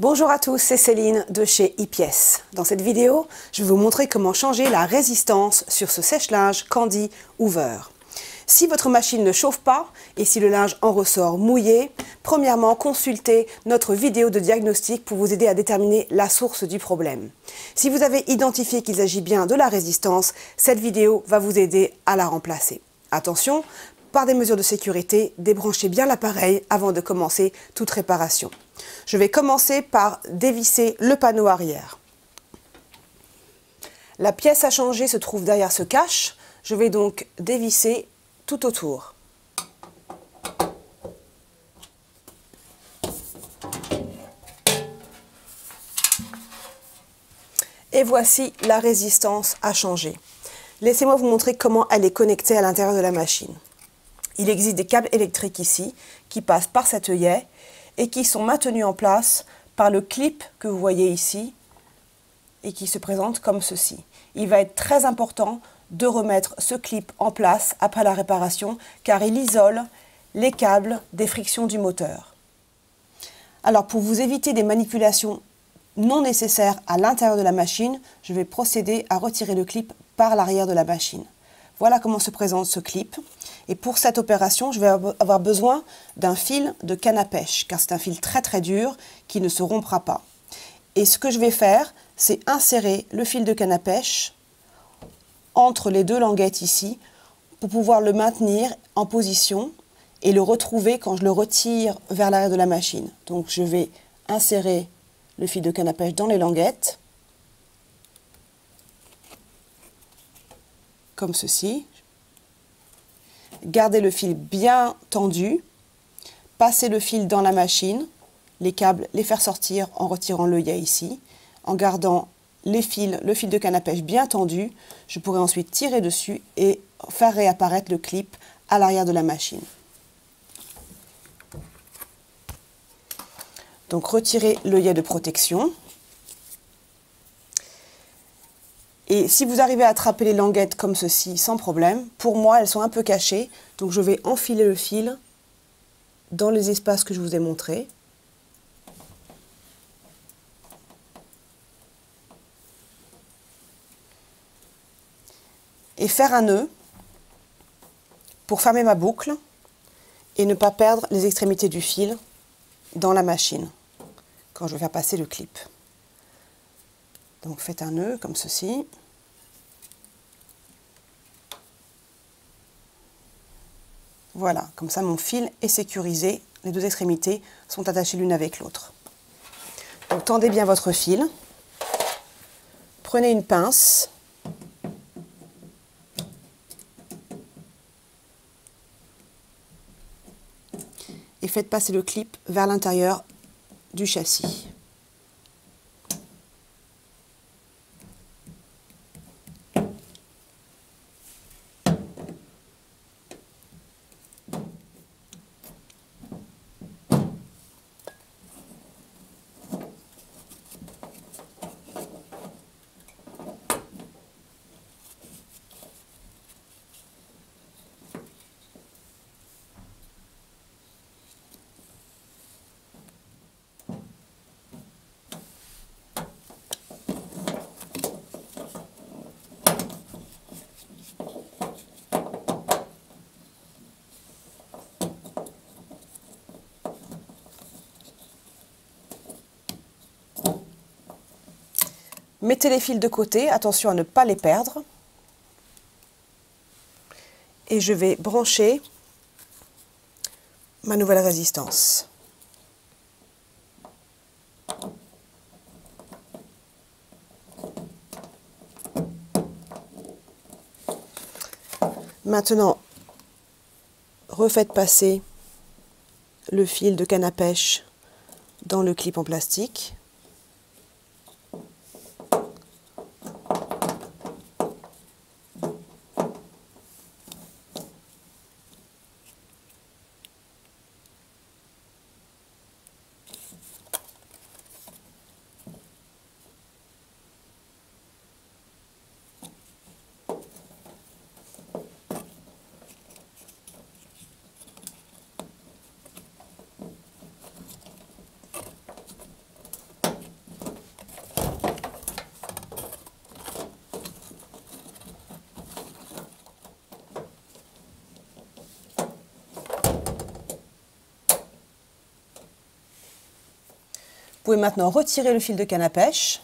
Bonjour à tous, c'est Céline de chez ePièces. Dans cette vidéo, je vais vous montrer comment changer la résistance sur ce sèche-linge Candy Hoover. Si votre machine ne chauffe pas et si le linge en ressort mouillé, premièrement, consultez notre vidéo de diagnostic pour vous aider à déterminer la source du problème. Si vous avez identifié qu'il s'agit bien de la résistance, cette vidéo va vous aider à la remplacer. Attention, par des mesures de sécurité, débranchez bien l'appareil avant de commencer toute réparation. Je vais commencer par dévisser le panneau arrière. La pièce à changer se trouve derrière ce cache. Je vais donc dévisser tout autour. Et voici la résistance à changer. Laissez-moi vous montrer comment elle est connectée à l'intérieur de la machine. Il existe des câbles électriques ici qui passent par cet œillet et qui sont maintenus en place par le clip que vous voyez ici et qui se présente comme ceci. Il va être très important de remettre ce clip en place après la réparation car il isole les câbles des frictions du moteur. Alors pour vous éviter des manipulations non nécessaires à l'intérieur de la machine, je vais procéder à retirer le clip par l'arrière de la machine. Voilà comment se présente ce clip. Et pour cette opération, je vais avoir besoin d'un fil de canne à pêche, car c'est un fil très dur qui ne se rompra pas. Et ce que je vais faire, c'est insérer le fil de canne à pêche entre les deux languettes ici, pour pouvoir le maintenir en position et le retrouver quand je le retire vers l'arrière de la machine. Donc je vais insérer le fil de canne à pêche dans les languettes, comme ceci. Gardez le fil bien tendu, passez le fil dans la machine, les câbles, les faire sortir en retirant l'œillet ici, en gardant le fil de canne à pêche bien tendu. Je pourrai ensuite tirer dessus et faire réapparaître le clip à l'arrière de la machine. Donc retirez l'œillet de protection. Et si vous arrivez à attraper les languettes comme ceci sans problème, pour moi elles sont un peu cachées, donc je vais enfiler le fil dans les espaces que je vous ai montrés. Et faire un nœud pour fermer ma boucle et ne pas perdre les extrémités du fil dans la machine quand je vais faire passer le clip. Donc faites un nœud comme ceci. Voilà, comme ça mon fil est sécurisé, les deux extrémités sont attachées l'une avec l'autre. Donc tendez bien votre fil, prenez une pince, et faites passer le clip vers l'intérieur du châssis. Mettez les fils de côté, attention à ne pas les perdre. Et je vais brancher ma nouvelle résistance. Maintenant, refaites passer le fil de canne à pêche dans le clip en plastique. Vous pouvez maintenant retirer le fil de canne à pêche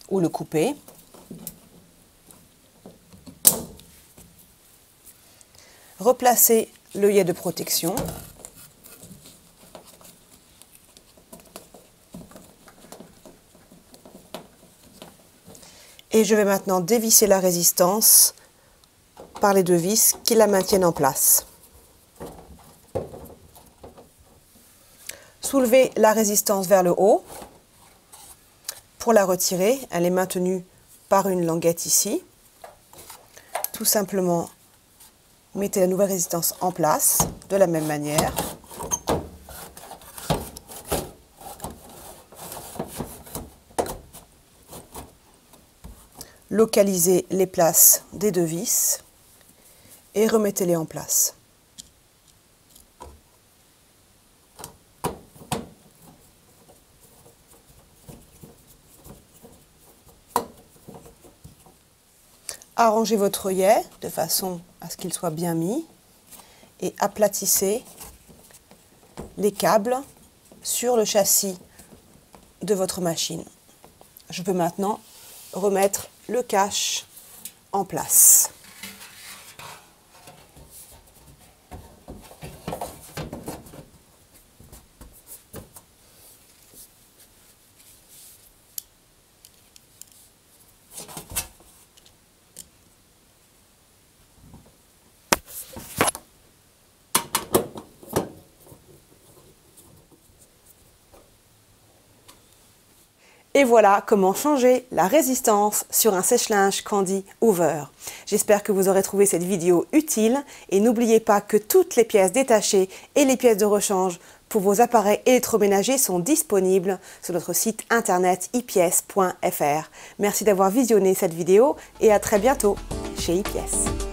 ou le couper. Replacer l'œillet de protection. Et je vais maintenant dévisser la résistance par les deux vis qui la maintiennent en place. Soulevez la résistance vers le haut. Pour la retirer, elle est maintenue par une languette ici. Tout simplement, mettez la nouvelle résistance en place de la même manière. Localisez les places des deux vis et remettez-les en place. Arrangez votre œillet de façon à ce qu'il soit bien mis et aplatissez les câbles sur le châssis de votre machine. Je peux maintenant remettre le cache en place. Et voilà comment changer la résistance sur un sèche-linge Candy Hoover. J'espère que vous aurez trouvé cette vidéo utile et n'oubliez pas que toutes les pièces détachées et les pièces de rechange pour vos appareils électroménagers sont disponibles sur notre site internet ipièces.fr. Merci d'avoir visionné cette vidéo et à très bientôt chez iPièces.